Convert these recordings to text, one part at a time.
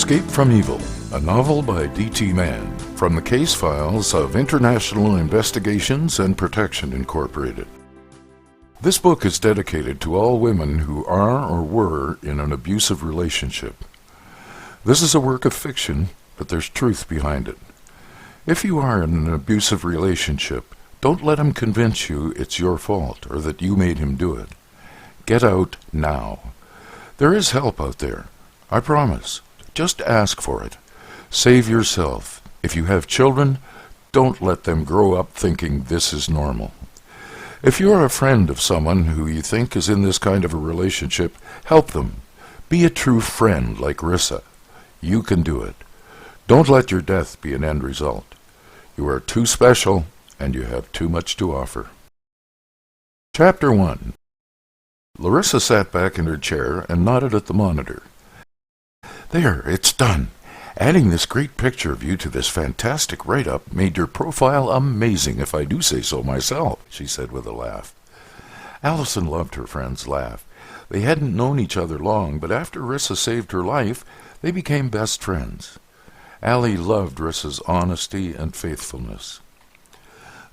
Escape from Evil, a novel by D T Mann, from the case files of International Investigations and Protection Incorporated. This book is dedicated to all women who are or were in an abusive relationship. This is a work of fiction, but there's truth behind it. If you are in an abusive relationship, don't let him convince you it's your fault or that you made him do it. Get out now. There is help out there. I promise. Just ask for it. Save yourself. If you have children, don't let them grow up thinking this is normal. If you are a friend of someone who you think is in this kind of a relationship, help them. Be a true friend like Rissa. You can do it. Don't let your death be an end result. You are too special, and you have too much to offer. Chapter 1. Larissa sat back in her chair and nodded at the monitor. There, it's done. Adding this great picture of you to this fantastic write-up made your profile amazing, if I do say so myself, she said with a laugh. Allison loved her friend's laugh. They hadn't known each other long, but after Rissa saved her life, they became best friends. Allie loved Rissa's honesty and faithfulness.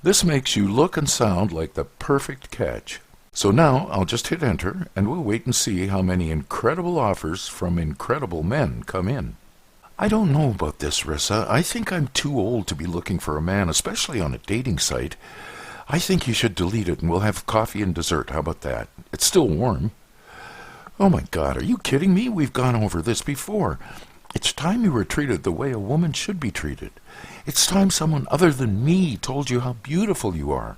This makes you look and sound like the perfect catch. So now I'll just hit enter, and we'll wait and see how many incredible offers from incredible men come in. I don't know about this, Rissa. I think I'm too old to be looking for a man, especially on a dating site. I think you should delete it, and we'll have coffee and dessert. How about that? It's still warm. Oh my God, are you kidding me? We've gone over this before. It's time you were treated the way a woman should be treated. It's time someone other than me told you how beautiful you are.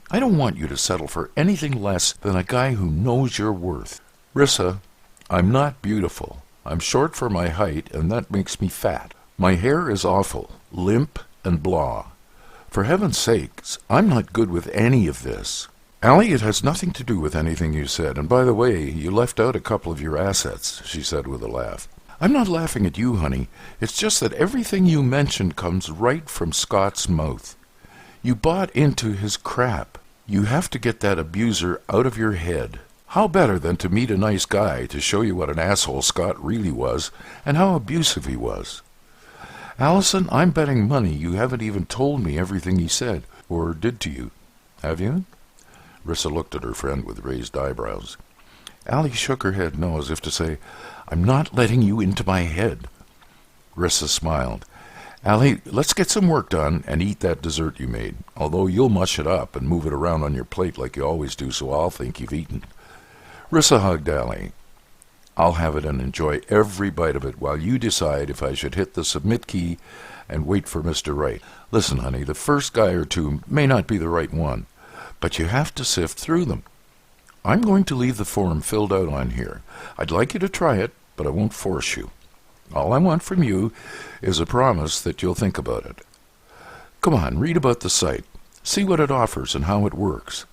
I don't want you to settle for anything less than a guy who knows your worth. Rissa, I'm not beautiful. I'm short for my height, and that makes me fat. My hair is awful, limp and blah. For heaven's sakes, I'm not good with any of this. Allie, it has nothing to do with anything you said, and by the way, you left out a couple of your assets, she said with a laugh. I'm not laughing at you, honey. It's just that everything you mentioned comes right from Scott's mouth. You bought into his crap. You have to get that abuser out of your head. How better than to meet a nice guy to show you what an asshole Scott really was and how abusive he was. Allison, I'm betting money you haven't even told me everything he said, or did to you. Have you? Rissa looked at her friend with raised eyebrows. Allie shook her head no, as if to say, I'm not letting you into my head. Rissa smiled. Allie, let's get some work done and eat that dessert you made, although you'll mush it up and move it around on your plate like you always do, so I'll think you've eaten. Rissa hugged Allie. I'll have it and enjoy every bite of it while you decide if I should hit the submit key and wait for Mr. Right. Listen, honey, the first guy or two may not be the right one, but you have to sift through them. I'm going to leave the form filled out on here. I'd like you to try it, but I won't force you. All I want from you is a promise that you'll think about it. Come on, read about the site. See what it offers and how it works.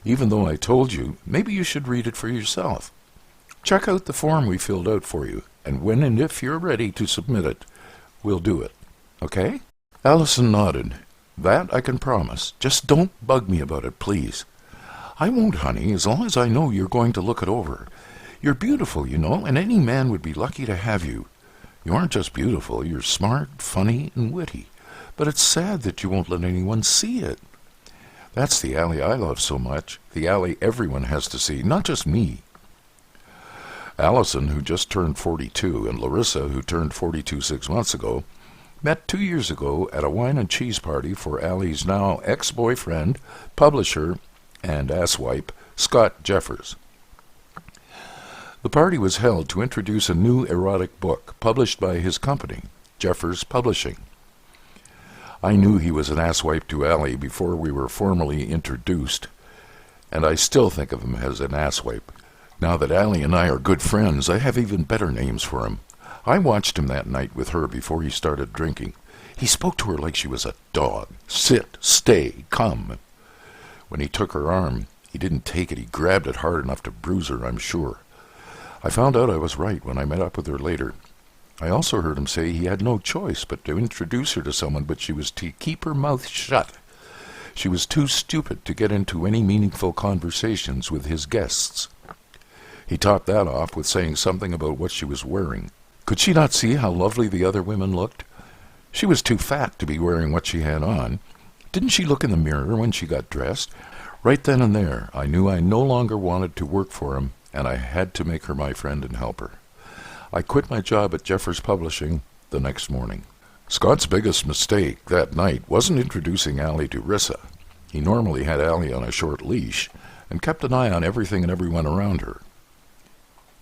Even though I told you, maybe you should read it for yourself. Check out the form we filled out for you, and when and if you're ready to submit it, we'll do it. Okay? Allison nodded. That I can promise. Just don't bug me about it, please. I won't, honey, as long as I know you're going to look it over. You're beautiful, you know, and any man would be lucky to have you. You aren't just beautiful, you're smart, funny, and witty. But it's sad that you won't let anyone see it. That's the Allie I love so much, the Allie everyone has to see, not just me. Allison, who just turned 42, and Larissa, who turned 42 6 months ago, met 2 years ago at a wine and cheese party for Allie's now ex-boyfriend, publisher, and asswipe, Scott Jeffers. The party was held to introduce a new erotic book published by his company, Jeffers Publishing. I knew he was an asswipe to Allie before we were formally introduced, and I still think of him as an asswipe. Now that Allie and I are good friends, I have even better names for him. I watched him that night with her before he started drinking. He spoke to her like she was a dog. Sit, stay, come. When he took her arm, he didn't take it. He grabbed it hard enough to bruise her, I'm sure. I found out I was right when I met up with her later. I also heard him say he had no choice but to introduce her to someone, but she was to keep her mouth shut. She was too stupid to get into any meaningful conversations with his guests. He topped that off with saying something about what she was wearing. Could she not see how lovely the other women looked? She was too fat to be wearing what she had on. Didn't she look in the mirror when she got dressed? Right then and there, I knew I no longer wanted to work for him, and I had to make her my friend and helper. I quit my job at Jeffers Publishing the next morning. Scott's biggest mistake that night wasn't introducing Allie to Rissa. He normally had Allie on a short leash and kept an eye on everything and everyone around her.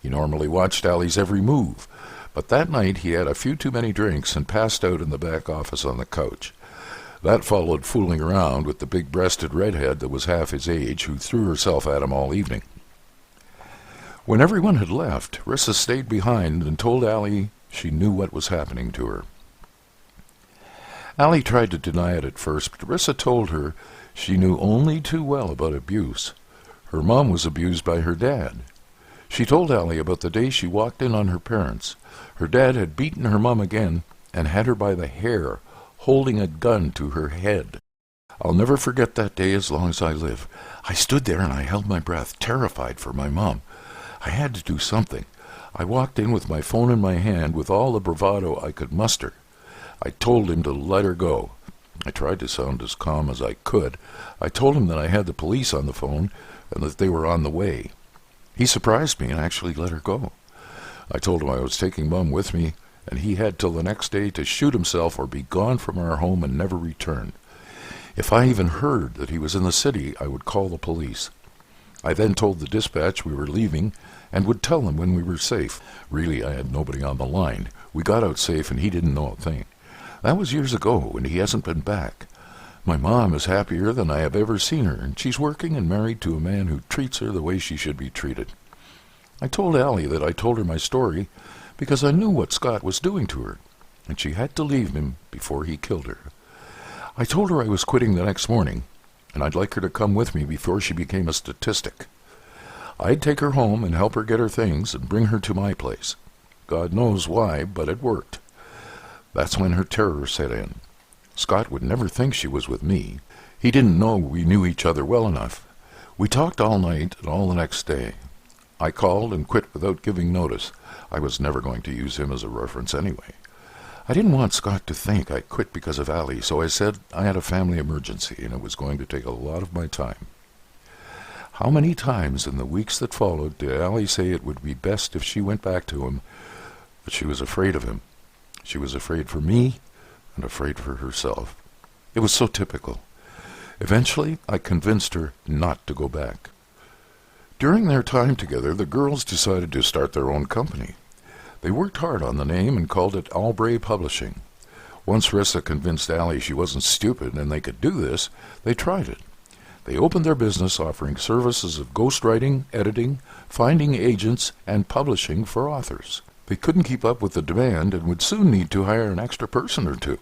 He normally watched Allie's every move, but that night he had a few too many drinks and passed out in the back office on the couch. That followed fooling around with the big-breasted redhead that was half his age, who threw herself at him all evening. When everyone had left, Rissa stayed behind and told Allie she knew what was happening to her. Allie tried to deny it at first, but Rissa told her she knew only too well about abuse. Her mom was abused by her dad. She told Allie about the day she walked in on her parents. Her dad had beaten her mom again and had her by the hair, holding a gun to her head. I'll never forget that day as long as I live. I stood there and I held my breath, terrified for my mom. I had to do something. I walked in with my phone in my hand with all the bravado I could muster. I told him to let her go. I tried to sound as calm as I could. I told him that I had the police on the phone and that they were on the way. He surprised me and actually let her go. I told him I was taking Mom with me, and he had till the next day to shoot himself or be gone from our home and never return. If I even heard that he was in the city, I would call the police. I then told the dispatch we were leaving and would tell them when we were safe. Really, I had nobody on the line. We got out safe and he didn't know a thing. That was years ago, and he hasn't been back. My mom is happier than I have ever seen her, and she's working and married to a man who treats her the way she should be treated. I told Allie that I told her my story because I knew what Scott was doing to her, and she had to leave him before he killed her. I told her I was quitting the next morning, and I'd like her to come with me before she became a statistic. I'd take her home and help her get her things and bring her to my place. God knows why, but it worked. That's when her terror set in. Scott would never think she was with me. He didn't know we knew each other well enough. We talked all night and all the next day. I called and quit without giving notice. I was never going to use him as a reference anyway. I didn't want Scott to think I quit because of Allie, so I said I had a family emergency and it was going to take a lot of my time. How many times in the weeks that followed did Allie say it would be best if she went back to him, but she was afraid of him. She was afraid for me and afraid for herself. It was so typical. Eventually, I convinced her not to go back. During their time together, the girls decided to start their own company. They worked hard on the name and called it Albray Publishing. Once Rissa convinced Allie she wasn't stupid and they could do this, they tried it. They opened their business offering services of ghostwriting, editing, finding agents, and publishing for authors. They couldn't keep up with the demand and would soon need to hire an extra person or two.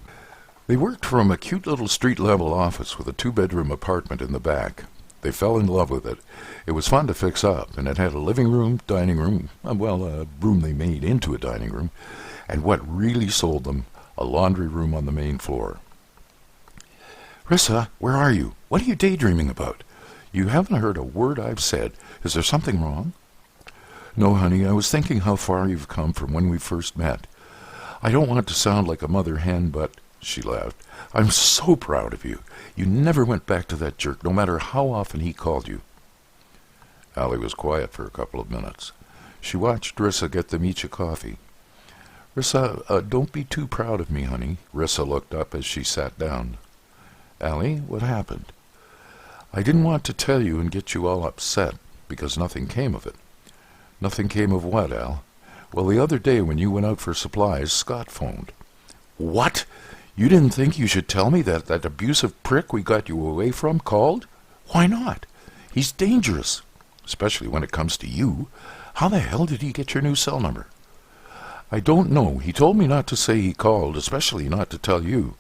They worked from a cute little street-level office with a 2-bedroom apartment in the back. They fell in love with it. It was fun to fix up, and it had a living room, dining room, a room they made into a dining room, and what really sold them, a laundry room on the main floor. Rissa, where are you? What are you daydreaming about? You haven't heard a word I've said. Is there something wrong? No, honey, I was thinking how far you've come from when we first met. I don't want to sound like a mother hen, but, she laughed, I'm so proud of you. You never went back to that jerk, no matter how often he called you. Allie was quiet for a couple of minutes. She watched Rissa get them each a coffee. Rissa, don't be too proud of me, honey. Rissa looked up as she sat down. Allie, what happened? I didn't want to tell you and get you all upset, because nothing came of it. Nothing came of what, Al? Well, the other day when you went out for supplies, Scott phoned. What? You didn't think you should tell me that abusive prick we got you away from called? Why not? He's dangerous, especially when it comes to you. How the hell did he get your new cell number? I don't know. He told me not to say he called, especially not to tell you.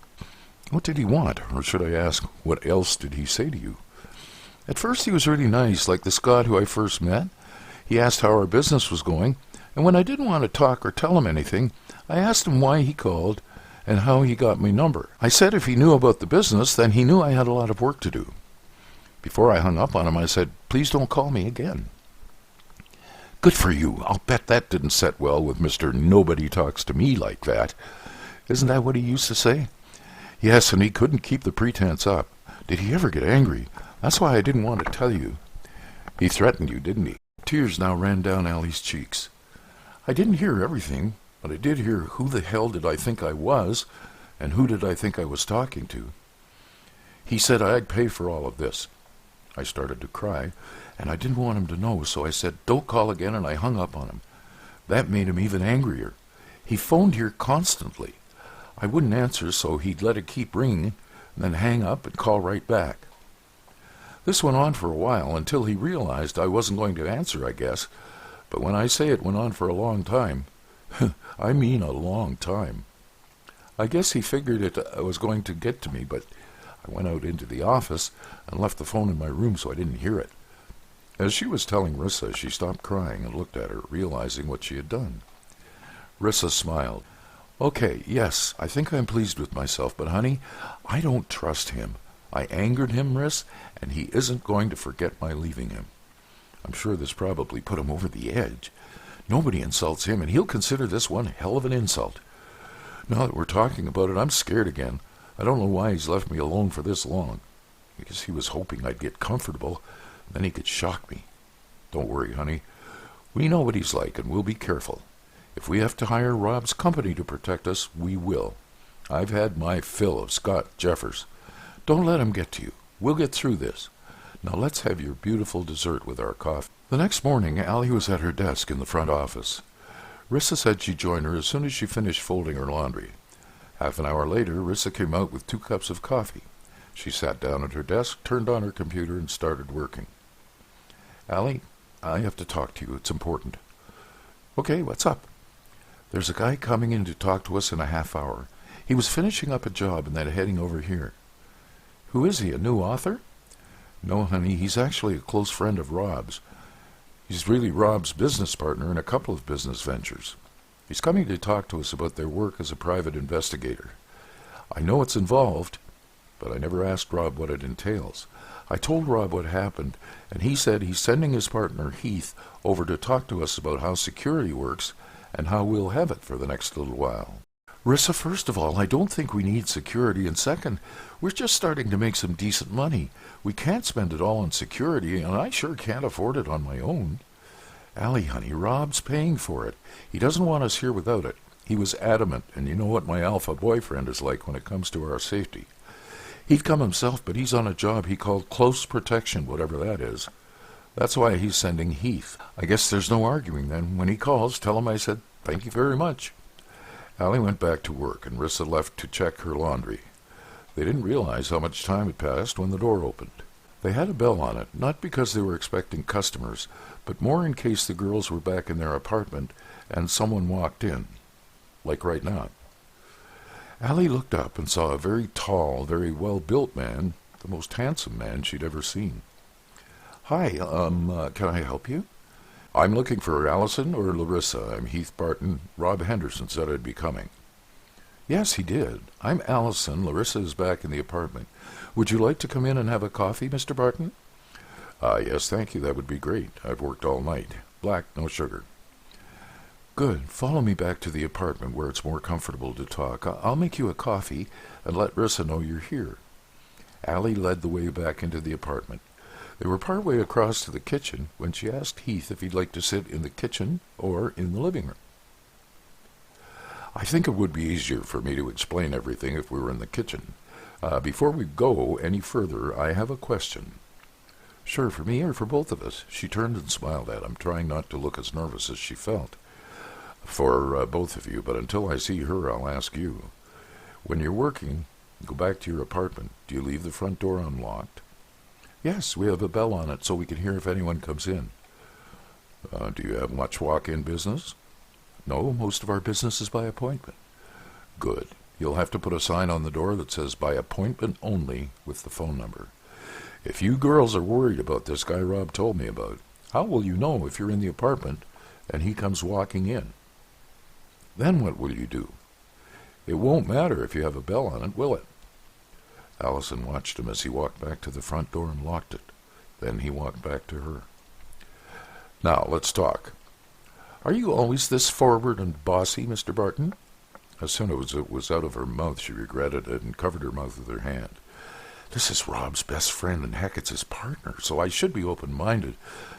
What did he want? Or should I ask, what else did he say to you? At first he was really nice, like the Scott who I first met. He asked how our business was going, and when I didn't want to talk or tell him anything, I asked him why he called and how he got my number. I said if he knew about the business, then he knew I had a lot of work to do. Before I hung up on him, I said, please don't call me again. Good for you. I'll bet that didn't set well with Mr. Nobody Talks to Me Like That. Isn't that what he used to say? Yes, and he couldn't keep the pretense up. Did he ever get angry? That's why I didn't want to tell you. He threatened you, didn't he? Tears now ran down Allie's cheeks. I didn't hear everything, but I did hear who the hell did I think I was, and who did I think I was talking to. He said I'd pay for all of this. I started to cry, and I didn't want him to know, so I said, don't call again, and I hung up on him. That made him even angrier. He phoned here constantly. I wouldn't answer, so he'd let it keep ringing, and then hang up and call right back. This went on for a while, until he realized I wasn't going to answer, I guess. But when I say it went on for a long time, I mean a long time. I guess he figured it was going to get to me, but I went out into the office and left the phone in my room so I didn't hear it. As she was telling Rissa, she stopped crying and looked at her, realizing what she had done. Rissa smiled. Okay, yes, I think I'm pleased with myself, but honey, I don't trust him. I angered him, Riss, and he isn't going to forget my leaving him. I'm sure this probably put him over the edge. Nobody insults him, and he'll consider this one hell of an insult. Now that we're talking about it, I'm scared again. I don't know why he's left me alone for this long. Because he was hoping I'd get comfortable, and then he could shock me. Don't worry, honey. We know what he's like, and we'll be careful. If we have to hire Rob's company to protect us, we will. I've had my fill of Scott Jeffers. Don't let him get to you. We'll get through this. Now let's have your beautiful dessert with our coffee. The next morning, Allie was at her desk in the front office. Rissa said she'd join her as soon as she finished folding her laundry. Half an hour later, Rissa came out with 2 cups of coffee. She sat down at her desk, turned on her computer, and started working. Allie, I have to talk to you. It's important. Okay, what's up? There's a guy coming in to talk to us in a half hour. He was finishing up a job and then heading over here. Who is he, a new author? No, honey, he's actually a close friend of Rob's. He's really Rob's business partner in a couple of business ventures. He's coming to talk to us about their work as a private investigator. I know it's involved, but I never asked Rob what it entails. I told Rob what happened, and he said he's sending his partner, Heath, over to talk to us about how security works and how we'll have it for the next little while. Rissa, first of all, I don't think we need security, and second, we're just starting to make some decent money. We can't spend it all on security, and I sure can't afford it on my own. Allie, honey, Rob's paying for it. He doesn't want us here without it. He was adamant, and you know what my alpha boyfriend is like when it comes to our safety. He'd come himself, but he's on a job he called close protection, whatever that is. That's why he's sending Heath. I guess there's no arguing then. When he calls, tell him I said, thank you very much. Allie went back to work, and Rissa left to check her laundry. They didn't realize how much time had passed when the door opened. They had a bell on it, not because they were expecting customers, but more in case the girls were back in their apartment and someone walked in, like right now. Allie looked up and saw a very tall, very well-built man, the most handsome man she'd ever seen. Hi, can I help you? I'm looking for Allison or Larissa. I'm Heath Barton. Rob Henderson said I'd be coming. Yes, he did. I'm Allison. Larissa is back in the apartment. Would you like to come in and have a coffee, Mr. Barton? Yes, thank you. That would be great. I've worked all night. Black, no sugar. Good. Follow me back to the apartment where it's more comfortable to talk. I'll make you a coffee and let Rissa know you're here. Allie led the way back into the apartment. They were part way across to the kitchen when she asked Heath if he'd like to sit in the kitchen or in the living room. I think it would be easier for me to explain everything if we were in the kitchen. Before we go any further, I have a question. Sure, for me or for both of us? She turned and smiled at him, trying not to look as nervous as she felt. For both of you, but until I see her, I'll ask you. When you're working, go back to your apartment. Do you leave the front door unlocked? Yes, we have a bell on it so we can hear if anyone comes in. Do you have much walk-in business? No, most of our business is by appointment. Good. You'll have to put a sign on the door that says by appointment only with the phone number. If you girls are worried about this guy Rob told me about, how will you know if you're in the apartment and he comes walking in? Then what will you do? It won't matter if you have a bell on it, will it? Allison watched him as he walked back to the front door and locked it. Then he walked back to her. Now, let's talk. Are you always this forward and bossy, Mr. Barton? As soon as it was out of her mouth, she regretted it and covered her mouth with her hand. This is Rob's best friend, and heck, it's his partner, so I should be open-minded.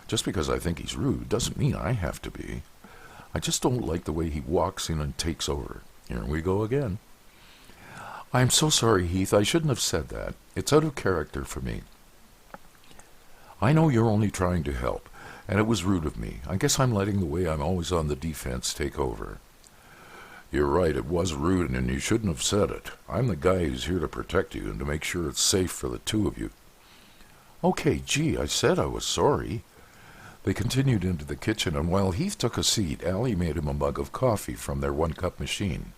Just because I think he's rude doesn't mean I have to be. I just don't like the way he walks in and takes over. Here we go again. I'm so sorry, Heath. I shouldn't have said that. It's out of character for me. I know you're only trying to help, and it was rude of me. I guess I'm letting the way I'm always on the defense take over. You're right, it was rude, and you shouldn't have said it. I'm the guy who's here to protect you and to make sure it's safe for the two of you. Okay, gee, I said I was sorry. They continued into the kitchen, and while Heath took a seat, Allie made him a mug of coffee from their one-cup machine.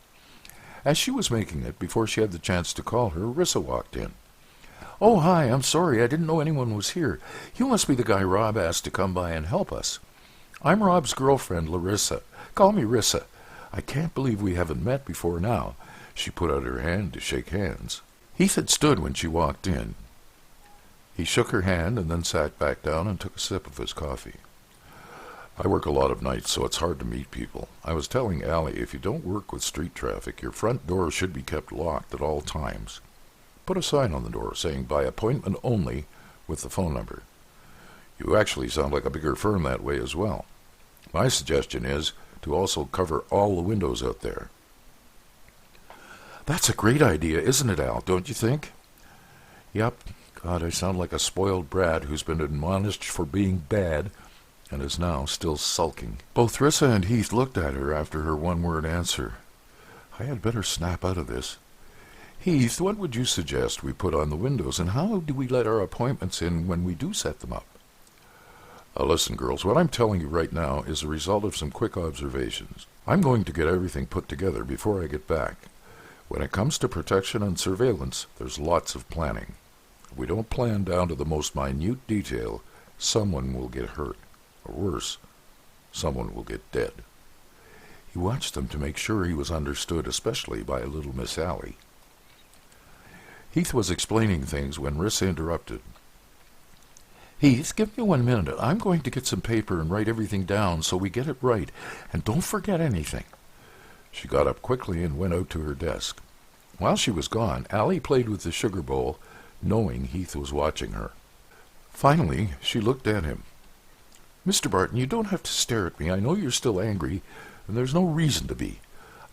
As she was making it, before she had the chance to call her, Rissa walked in. Oh, hi, I'm sorry, I didn't know anyone was here. You must be the guy Rob asked to come by and help us. I'm Rob's girlfriend, Larissa. Call me Rissa. I can't believe we haven't met before now. She put out her hand to shake hands. Heath had stood when she walked in. He shook her hand and then sat back down and took a sip of his coffee. I work a lot of nights, so it's hard to meet people. I was telling Allie, if you don't work with street traffic, your front door should be kept locked at all times. Put a sign on the door saying by appointment only with the phone number. You actually sound like a bigger firm that way as well. My suggestion is to also cover all the windows out there. That's a great idea, isn't it, Al, don't you think? Yep. God, I sound like a spoiled brat who's been admonished for being bad and is now still sulking. Both Rissa and Heath looked at her after her one-word answer. I had better snap out of this. Heath, what would you suggest we put on the windows, and how do we let our appointments in when we do set them up? Listen, girls, what I'm telling you right now is a result of some quick observations. I'm going to get everything put together before I get back. When it comes to protection and surveillance, there's lots of planning. If we don't plan down to the most minute detail, someone will get hurt. Or worse, someone will get dead. He watched them to make sure he was understood, especially by little Miss Allie. Heath was explaining things when Rissa interrupted. Heath, give me 1 minute. I'm going to get some paper and write everything down so we get it right, and don't forget anything. She got up quickly and went out to her desk. While she was gone, Allie played with the sugar bowl, knowing Heath was watching her. Finally, she looked at him. Mr. Barton, you don't have to stare at me. I know you're still angry, and there's no reason to be.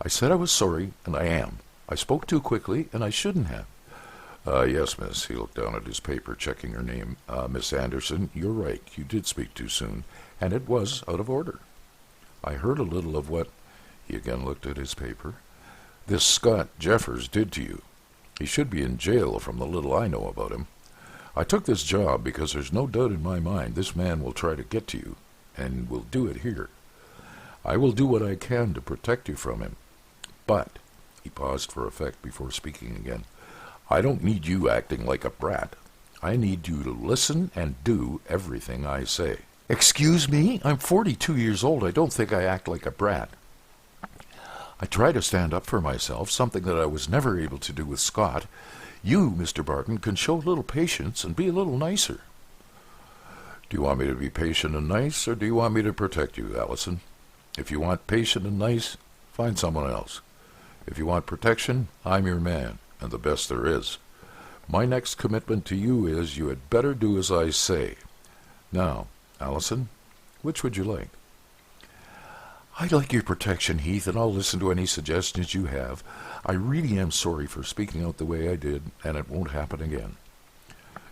I said I was sorry, and I am. I spoke too quickly, and I shouldn't have. Yes, miss. He looked down at his paper, checking her name. Miss Anderson, you're right. You did speak too soon, and it was out of order. I heard a little of what, he again looked at his paper, this Scott Jeffers did to you. He should be in jail from the little I know about him. I took this job because there's no doubt in my mind this man will try to get to you, and will do it here. I will do what I can to protect you from him. But, he paused for effect before speaking again, I don't need you acting like a brat. I need you to listen and do everything I say. Excuse me? I'm 42 years old. I don't think I act like a brat. I try to stand up for myself, something that I was never able to do with Scott. You, Mr. Barton, can show a little patience and be a little nicer. Do you want me to be patient and nice, or do you want me to protect you, Allison? If you want patient and nice, find someone else. If you want protection, I'm your man, and the best there is. My next commitment to you is you had better do as I say. Now, Allison, which would you like? I'd like your protection, Heath, and I'll listen to any suggestions you have. I really am sorry for speaking out the way I did, and it won't happen again.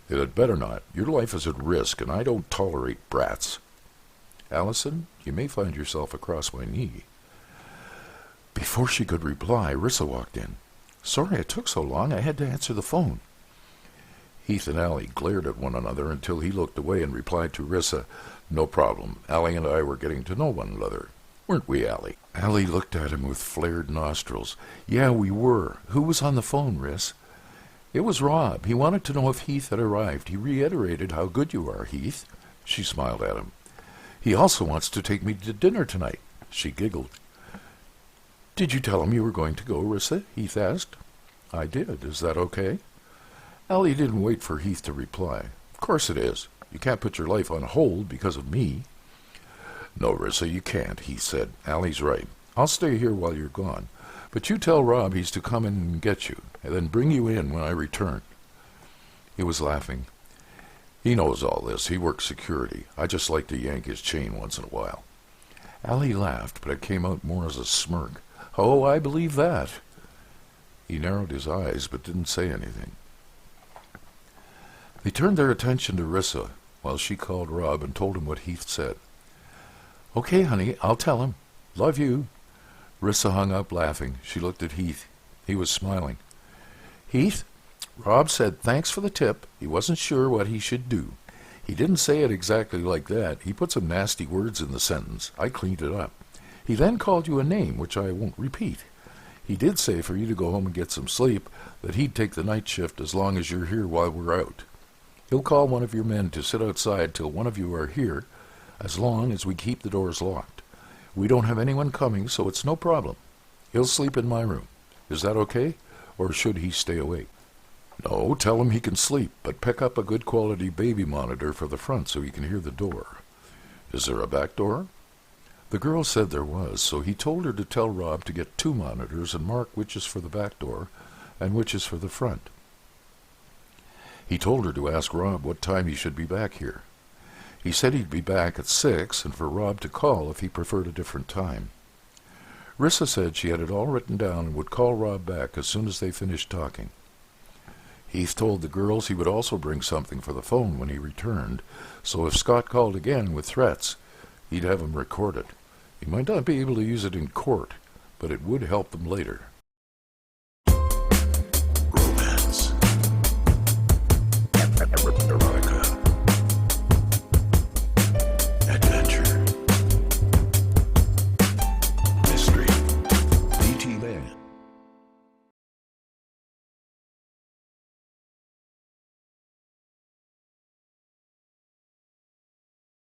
It had better not. Your life is at risk, and I don't tolerate brats. Allison, you may find yourself across my knee. Before she could reply, Rissa walked in. Sorry it took so long. I had to answer the phone. Heath and Allie glared at one another until he looked away and replied to Rissa, No problem. Allie and I were getting to know one another. Weren't we, Allie? Allie looked at him with flared nostrils. Yeah, we were. Who was on the phone, Riss? It was Rob. He wanted to know if Heath had arrived. He reiterated how good you are, Heath. She smiled at him. He also wants to take me to dinner tonight. She giggled. Did you tell him you were going to go, Rissa? Heath asked. I did. Is that okay? Allie didn't wait for Heath to reply. Of course it is. You can't put your life on hold because of me. "No, Rissa, you can't," he said. "Allie's right. I'll stay here while you're gone. But you tell Rob he's to come in and get you, and then bring you in when I return." He was laughing. "He knows all this. He works security. I just like to yank his chain once in a while." Allie laughed, but it came out more as a smirk. "Oh, I believe that." He narrowed his eyes, but didn't say anything. They turned their attention to Rissa, while she called Rob and told him what Heath said. "Okay, honey, I'll tell him. Love you." Rissa hung up, laughing. She looked at Heath. He was smiling. "Heath, Rob said thanks for the tip. He wasn't sure what he should do. He didn't say it exactly like that. He put some nasty words in the sentence. I cleaned it up. He then called you a name, which I won't repeat. He did say for you to go home and get some sleep, that he'd take the night shift as long as you're here while we're out. He'll call one of your men to sit outside till one of you are here, as long as we keep the doors locked. We don't have anyone coming, so it's no problem. He'll sleep in my room. Is that okay? Or should he stay awake?" "No, tell him he can sleep, but pick up a good quality baby monitor for the front so he can hear the door." "Is there a back door?" The girl said there was, so he told her to tell Rob to get 2 monitors and mark which is for the back door and which is for the front. He told her to ask Rob what time he should be back here. He said he'd be back at 6 and for Rob to call if he preferred a different time. Rissa said she had it all written down and would call Rob back as soon as they finished talking. Heath told the girls he would also bring something for the phone when he returned, so if Scott called again with threats, he'd have him recorded. He might not be able to use it in court, but it would help them later.